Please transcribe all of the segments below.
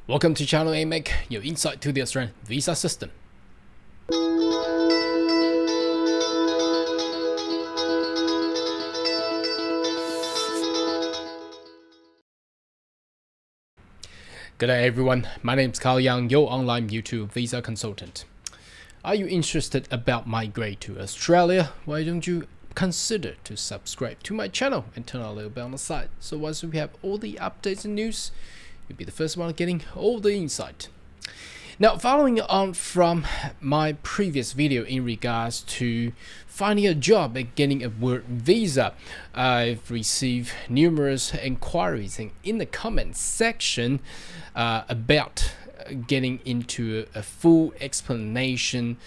Welcome to channel AMEC, your insight to the Australian visa system. Good day everyone, my name is Carl Young, your online YouTube visa consultant. Are you interested about migrate to Australia? Why don't you consider to subscribe to my channel and turn on a little bell on the side, so once we have all the updates and news, you'll be the first one getting all the insight. Now, following on from my previous video in regards to finding a job and getting a work visa, I've received numerous inquiries in the comment section about getting into a full explanation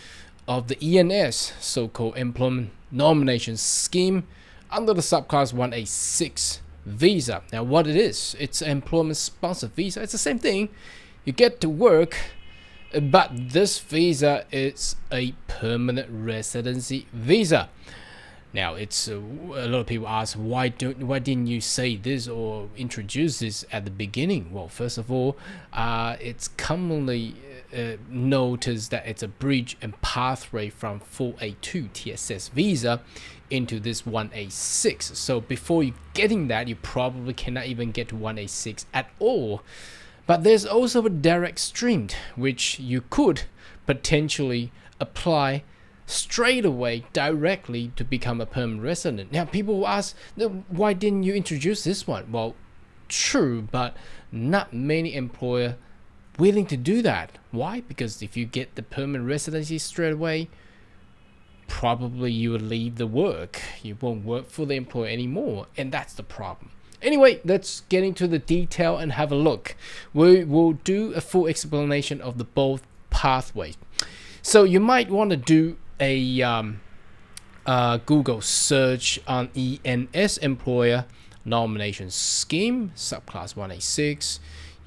of the ENS, so-called Employment Nomination Scheme, under the subclass 1A6 visa. Now, what it is, it's an employment sponsored visa. It's the same thing. You get to work, but this visa is a permanent residency visa. Now, it's a lot of people ask, why didn't you say this or introduce this at the beginning? Well, first of all, it's commonly noticed that it's a bridge and pathway from 4A2 TSS visa into this 1A6. So before you getting that, you probably cannot even get to 1A6 at all. But there's also a direct stream which you could potentially apply straight away directly to become a permanent resident. Now people will ask, why didn't you introduce this one? Well, true, but not many employers willing to do that. Why? Because if you get the permanent residency straight away, probably you will leave the work. You won't work for the employer anymore, and that's the problem. Anyway, let's get into the detail and have a look. We will do a full explanation of the both pathways. So you might want to do a Google search on ENS Employer Nomination Scheme, subclass 1A6.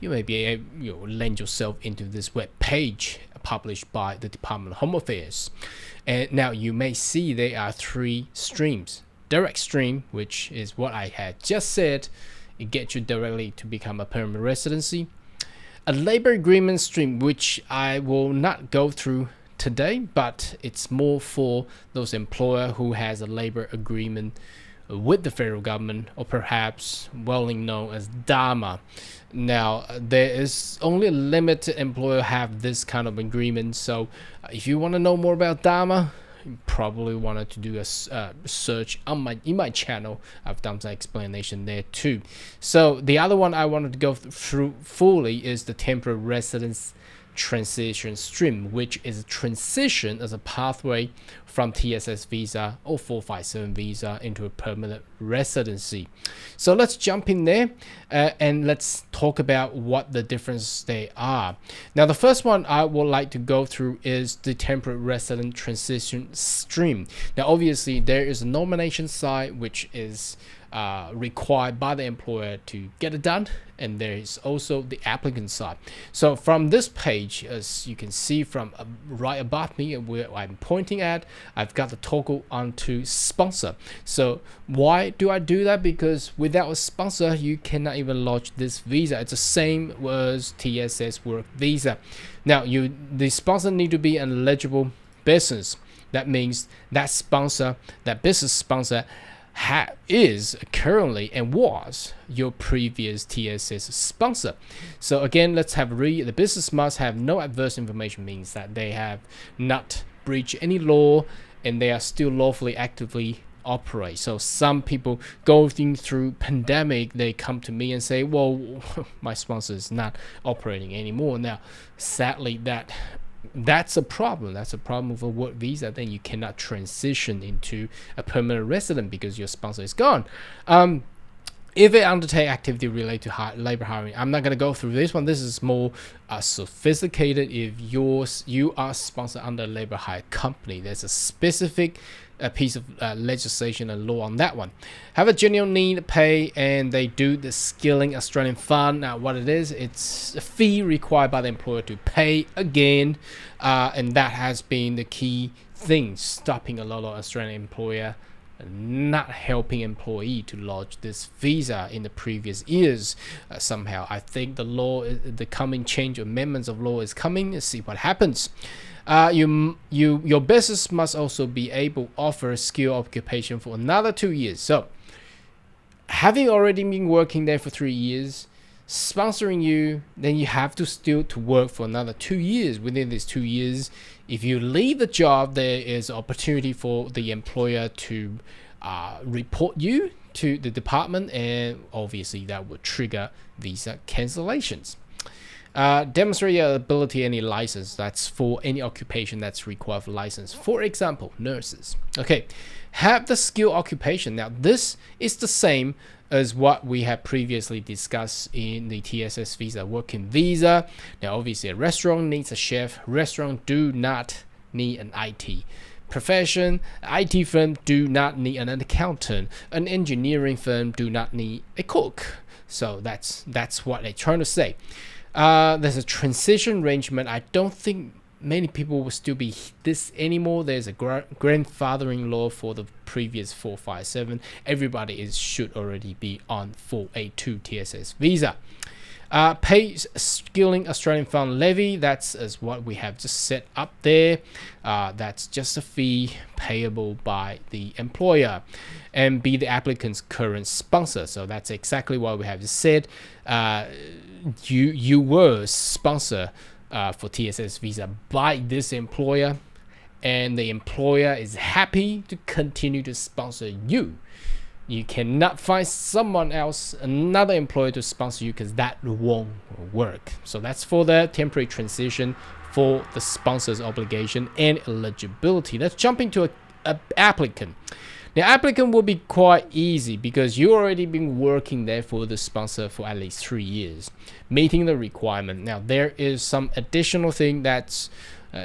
You may be able to lend yourself into this web page published by the Department of Home Affairs. And now you may see there are three streams. Direct stream, which is what I had just said, it gets you directly to become a permanent residency. A labor agreement stream, which I will not go through today, but it's more for those employer who has a labor agreement with the federal government, or perhaps well known as DAMA. Now, there is only a limited employer have this kind of agreement, so if you want to know more about DAMA, you probably wanted to do a search on in my channel. I've done some explanation there too. So the other one I wanted to go through fully is the temporary residence transition stream, which is a transition as a pathway from TSS visa or 457 visa into a permanent residency. So let's jump in there and let's talk about what the difference they are. Now, the first one I would like to go through is the temporary resident transition stream. Now, obviously there is a nomination side which is required by the employer to get it done, and there is also the applicant side. So from this page, as you can see from right above me where I'm pointing at, I've got the toggle onto sponsor. So why do I do that? Because without a sponsor you cannot even lodge this visa. It's the same as TSS work visa. Now the sponsor need to be an eligible business. That means that sponsor, that business sponsor, is currently and was your previous TSS sponsor. So again, let's have a read. The business must have no adverse information, means that they have not breached any law and they are still lawfully actively operate. So some people going through pandemic, they come to me and say, well, my sponsor is not operating anymore. Now, sadly, that's a problem. That's a problem with a work visa. Then you cannot transition into a permanent resident because your sponsor is gone. If they undertake activity related to labor hiring, I'm not going to go through this one. This is more sophisticated. If you are sponsored under a labor hire company, there's a specific piece of legislation and law on that one. Have a genuine need to pay, and they do the Skilling Australian Fund. Now, what it is, it's a fee required by the employer to pay again, and that has been the key thing stopping a lot of Australian employer not helping employee to lodge this visa in the previous years. Somehow, I think the coming change amendments of law is coming. Let's see what happens. Your business must also be able to offer skill occupation for another 2 years. So, having already been working there for 3 years, sponsoring you, then you have to still to work for another 2 years. Within these 2 years, if you leave the job, there is opportunity for the employer to report you to the department, and obviously that would trigger visa cancellations. Demonstrate your ability, any license. That's for any occupation that's required for license. For example, nurses. Okay, have the skill occupation. Now, this is the same as what we have previously discussed in the TSS visa, working visa. Now, obviously, a restaurant needs a chef. Restaurant do not need an IT profession. IT firm do not need an accountant. An engineering firm do not need a cook. So that's what they're trying to say. There's a transition arrangement. I don't think many people will still be this anymore. There's a grandfathering law for the previous 457. Everybody should already be on 482 TSS visa. Pay skilling Australian fund levy. That's as what we have just set up there. That's just a fee payable by the employer, and be the applicant's current sponsor. So that's exactly what we have just said. You were sponsor for TSS visa by this employer, and the employer is happy to continue to sponsor you. You cannot find someone else, another employer to sponsor you, because that won't work. So that's for the temporary transition for the sponsor's obligation and eligibility. Let's jump into an applicant. Now, applicant will be quite easy because you already been working there for the sponsor for at least 3 years, meeting the requirement. Now, there is some additional thing that's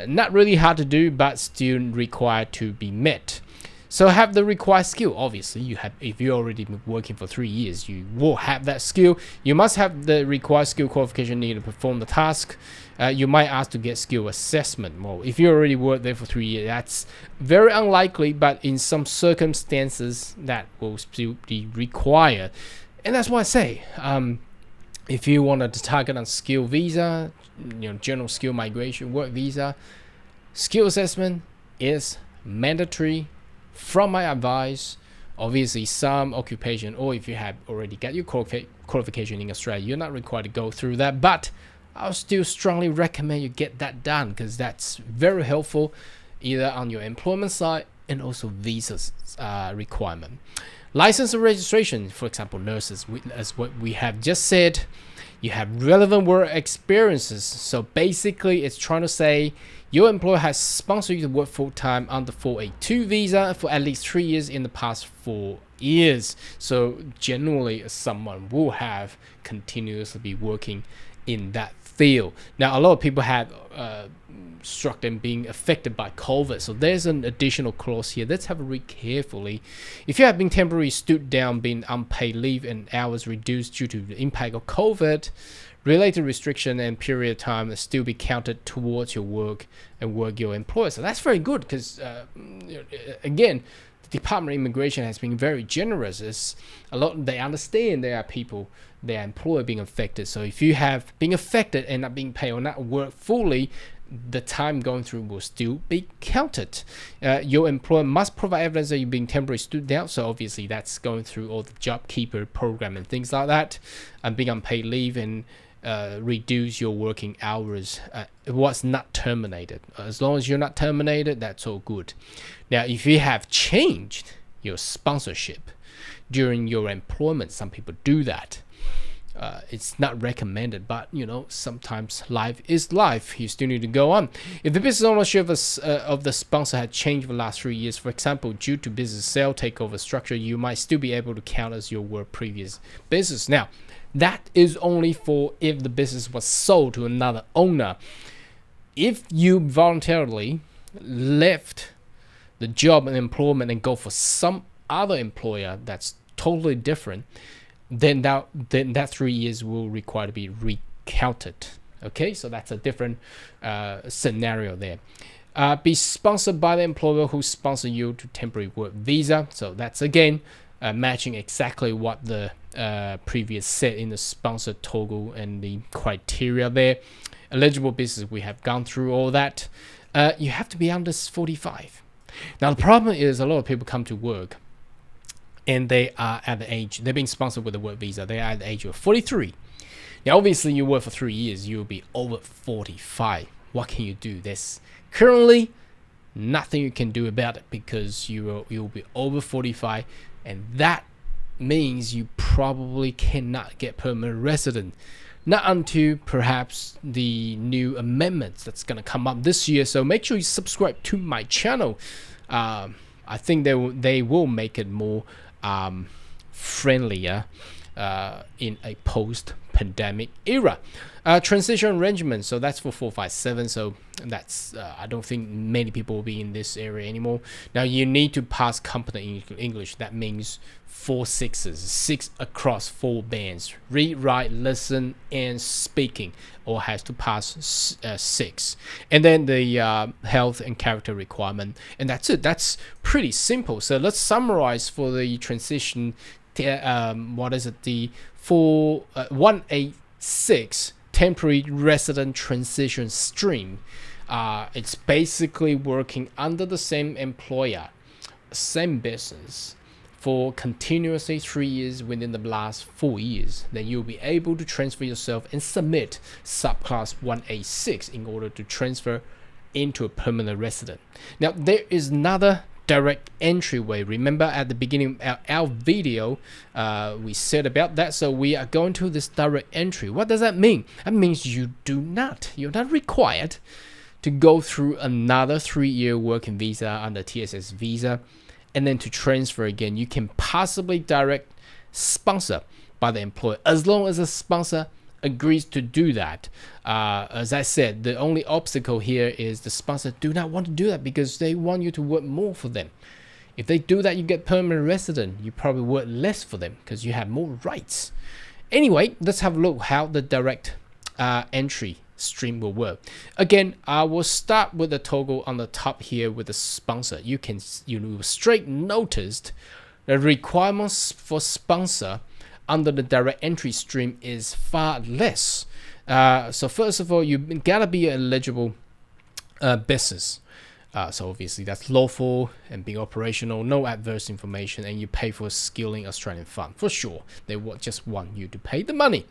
not really hard to do, but still required to be met. So have the required skill. Obviously, if you already been working for 3 years, you will have that skill. You must have the required skill qualification needed to perform the task. You might ask to get skill assessment. Well, if you already worked there for 3 years, that's very unlikely, but in some circumstances, that will still be required. And that's why I say, if you wanted to target on skill visa, general skill migration, work visa, skill assessment is mandatory. From my advice, obviously some occupation, or if you have already got your qualification in Australia, you're not required to go through that, but I'll still strongly recommend you get that done, because that's very helpful either on your employment side and also visas requirement. License and registration, for example, nurses, as what we have just said, you have relevant work experiences. So basically it's trying to say your employer has sponsored you to work full-time on the 482 visa for at least 3 years in the past 4 years. So generally someone will have continuously be working in that field. Now, a lot of people have struck them being affected by COVID. So there's an additional clause here. Let's have a read carefully. If you have been temporarily stood down, been unpaid leave and hours reduced due to the impact of COVID, related restriction and period of time will still be counted towards your work and work your employer. So that's very good, because again, the Department of Immigration has been very generous. It's a lot. They understand there are people, their employer being affected. So if you have been affected and not being paid or not work fully, the time going through will still be counted. Your employer must provide evidence that you're being temporarily stood down. So obviously that's going through all the job keeper program and things like that, and being unpaid leave and reduce your working hours. It was not terminated. As long as you're not terminated, that's all good. Now, if you have changed your sponsorship during your employment, some people do that. It's not recommended, but sometimes life is life. You still need to go on. If the business ownership of the sponsor had changed for the last 3 years, for example, due to business sale takeover structure, you might still be able to count as your work previous business. Now, that is only for if the business was sold to another owner. If you voluntarily left the job and employment and go for some other employer that's totally different, then that 3 years will require to be recounted. Okay, so that's a different scenario there. be sponsored by the employer who sponsor you to temporary work visa. So that's again matching exactly what the previous said in the sponsor toggle and the criteria there. Eligible business, we have gone through all that. You have to be under 45. Now the problem is a lot of people come to work and they are at the age, they're being sponsored with a work visa, they are at the age of 43. Now obviously you work for 3 years, you'll be over 45. What can you do? There's currently nothing you can do about it because you'll be over 45, and that means you probably cannot get permanent resident, not until perhaps the new amendments that's going to come up this year. So make sure you subscribe to my channel. I think they will make it more friendlier in a post-pandemic era. Transition arrangement, so that's for 457. So that's I don't think many people will be in this area anymore. Now you need to pass company English. That means 4 6s, 6 across 4 bands: read, write, listen, and speaking. All has to pass 6. And then the health and character requirement, and that's it. That's pretty simple. So let's summarize for the transition. What is it? The 186 temporary resident transition stream. It's basically working under the same employer, same business, for continuously 3 years within the last 4 years. Then you'll be able to transfer yourself and submit subclass 186 in order to transfer into a permanent resident. Now there is another direct entryway. Remember at the beginning of our video we said about that. So we are going to this direct entry. What does that mean? That means you're not required to go through another 3-year working visa under TSS visa and then to transfer again. You can possibly direct sponsor by the employer as long as the sponsor agrees to do that. As I said, the only obstacle here is the sponsor do not want to do that because they want you to work more for them. If they do that, you get permanent resident. You probably work less for them because you have more rights. Anyway, let's have a look how the direct entry stream will work. Again, I will start with the toggle on the top here with the sponsor. You will straight notice the requirements for sponsor under the direct entry stream is far less. So first of all, you gotta be an eligible business. So obviously that's lawful and being operational, no adverse information, and you pay for skilling Australian fund for sure. They just want you to pay the money.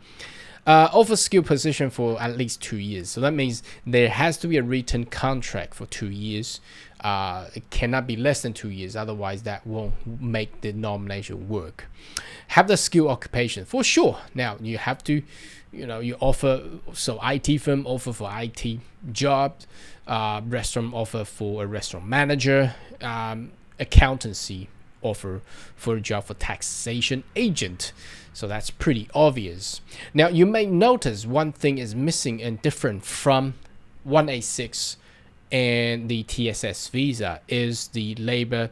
Offer skill position for at least 2 years. So that means there has to be a written contract for 2 years. It cannot be less than 2 years, otherwise that won't make the nomination work. Have the skill occupation for sure. Now you have to, you offer, so IT firm offer for IT job, restaurant offer for a restaurant manager, accountancy offer for a job for taxation agent. So that's pretty obvious. Now you may notice one thing is missing and different from 186 and the TSS visa is the labor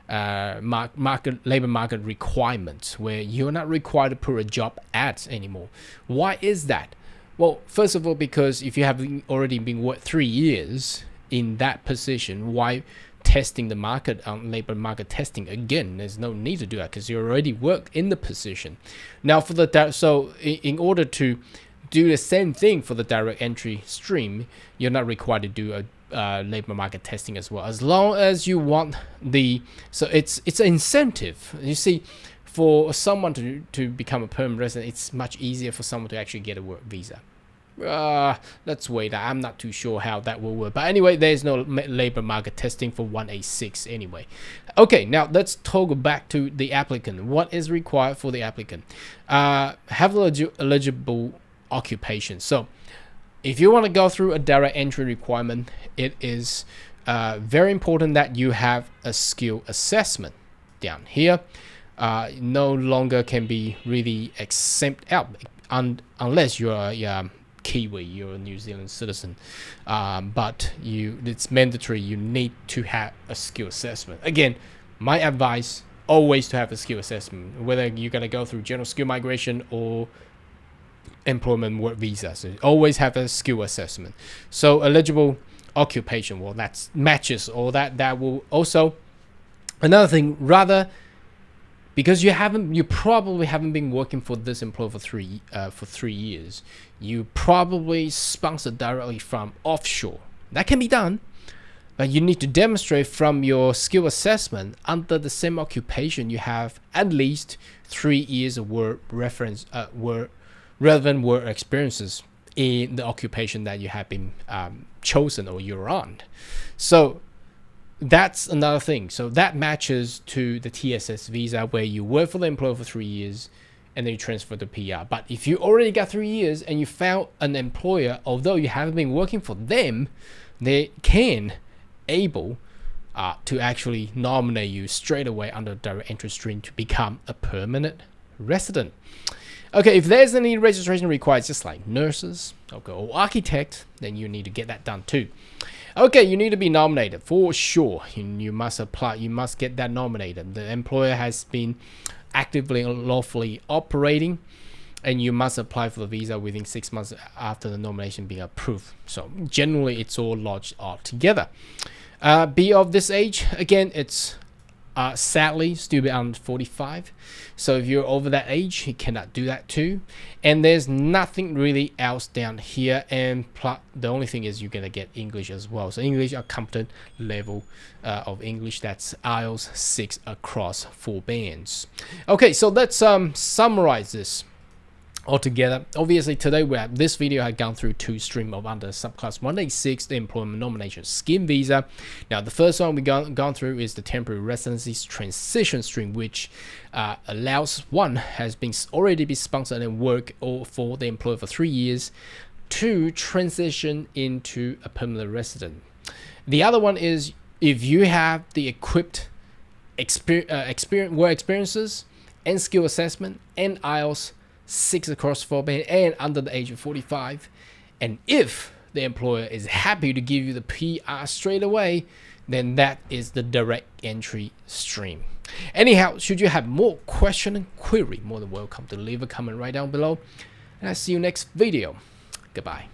market requirements, where you're not required to put a job ad anymore. Why is that? Well, first of all, because if you have already been worked 3 years in that position, why testing the market on labor market testing again? There's no need to do that because you already work in the position. Now for the in order to do the same thing for the direct entry stream, you're not required to do a labor market testing as well, as long as you want the, so it's an incentive. You see, for someone to become a permanent resident, it's much easier for someone to actually get a work visa. Let's wait. I'm not too sure how that will work, but anyway, there's no labor market testing for 186 anyway. Okay, now let's toggle back to the applicant. What is required for the applicant? Have eligible occupation. So if you want to go through a direct entry requirement, it is very important that you have a skill assessment down here. No longer can be really exempt out unless you are Kiwi, you're a New Zealand citizen, but it's mandatory. You need to have a skill assessment. Again, my advice, always to have a skill assessment, whether you're gonna go through general skill migration or employment work visa. So always have a skill assessment. So eligible occupation, well, that's matches, or that will also another thing, rather, because you probably haven't been working for this employer for 3 years. You probably sponsored directly from offshore. That can be done, but you need to demonstrate from your skill assessment under the same occupation you have at least 3 years of relevant work experiences in the occupation that you have been chosen or you're on. So that's another thing. So that matches to the TSS visa, where you work for the employer for 3 years and then you transfer to PR. But if you already got 3 years and you found an employer, although you haven't been working for them, they can able to actually nominate you straight away under direct entry stream to become a permanent resident. Okay, if there's any registration required, just like nurses, okay, or architect, then you need to get that done too. Okay, you need to be nominated for sure. You must apply. You must get that nominated. The employer has been actively and lawfully operating, and you must apply for the visa within 6 months after the nomination being approved. So generally, it's all lodged all together. Be of this age. Again, it's sadly still be under 45. So if you're over that age, you cannot do that too. And there's nothing really else down here. And the only thing is you're gonna get English as well. So English, a competent level of English, that's IELTS 6 across 4 bands. Okay, so let's summarize this altogether. Obviously today this video had gone through 2 streams of under subclass 186, the employment nomination scheme visa. Now the first one we gone through is the temporary residency transition stream, which allows one has been already been sponsored and work for the employer for 3 years to transition into a permanent resident. The other one is if you have the equipped work experiences and skill assessment and IELTS 6 across 4 band and under the age of 45, and if the employer is happy to give you the PR straight away, then that is the direct entry stream. Anyhow, should you have more question and query, more than welcome to leave a comment right down below, and I'll see you next video. Goodbye.